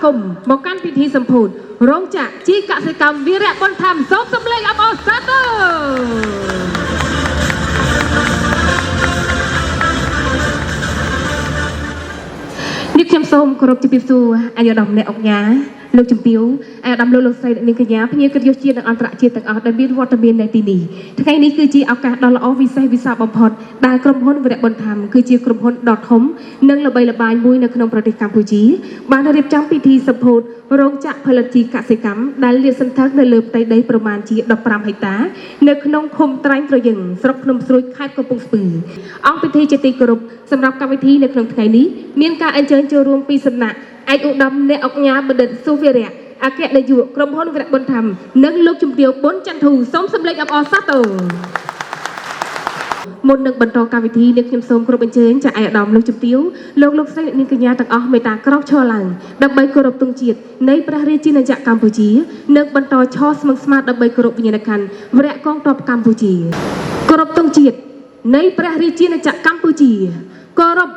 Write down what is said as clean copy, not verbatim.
គមន៍មកកាន់ពិធីសម្ពោធរោងចក្រជីកសិកម្មវីរៈបុណ្យធម្មសូមសម្លេងអបអរសាទរនេះខ្ញុំសូមគោរពជម្រាបសួរអាយុដំអ្នកអង្គការលោកជំទាវអាដាមលោកស្រីនាងកញ្ញាភ្ញៀវកិត្តិយសជាតិនិងអន្តរជាតិទាំងអស់ដែលមានវត្តមាននៅទីនេះថ្ងៃនេះគឺជាឱកាសដ៏ល្អវិសេសវិសាលបំផុតដែលក្រុមហ៊ុនវីរៈបុណ្យធម្មគឺជាក្រុមហ៊ុនដ៏ធំនិងល្បីល្បាញមួយនៅក្នុងប្រទេសកម្ពុជាបានរៀបចំពិធីសម្ពោធរោងចក្រផលិតជីកសិកម្មដែលលាតសន្ធឹងនៅលើផ្ទៃដីប្រមាណជា15ហិកតានៅក្នុងឃុំត្រែងត្រយឹងស្រុកភ្នំស្រួយខេត្តកំពង់ស្ពឺអង្គពិធីជាទីគោរពសម្រាប់កម្មវិធីនៅក្នុងថ្ងៃនេះមានការអញ្ជើញចូលរួមពីសំណាក់ឯកឧត្តមអ្នកអង្គការបណ្ឌិតសុវីរៈអគ្គនាយកក្រុមហ៊ុនវីរៈបុណ្យធម្មនិងលោកជំទាវប៊ុនចន្ទធូសូមសម្លេងអបអរសាទរមុននឹងបន្តកម្មវិធីនេះខ្ញុំសូមគោរពអញ្ជើញចាឯកឧត្តមលោកជំទាវលោកស្រីនាងកញ្ញាទាំងអស់មេត្តាក្រោកឈរឡើងដើម្បីគោរពទង់ជាតិនៃព្រះរាជាណាចក្រកម្ពុជានិងបន្តឈរស្មឹងស្មាតដើម្បីគោរពវិញ្ញាណក្ខន្ធវរៈកងទ័ពកម្ពុជាគោរពទង់ជាតិនៃព្រះរាជាណាចក្រកម្ពុជាគោរព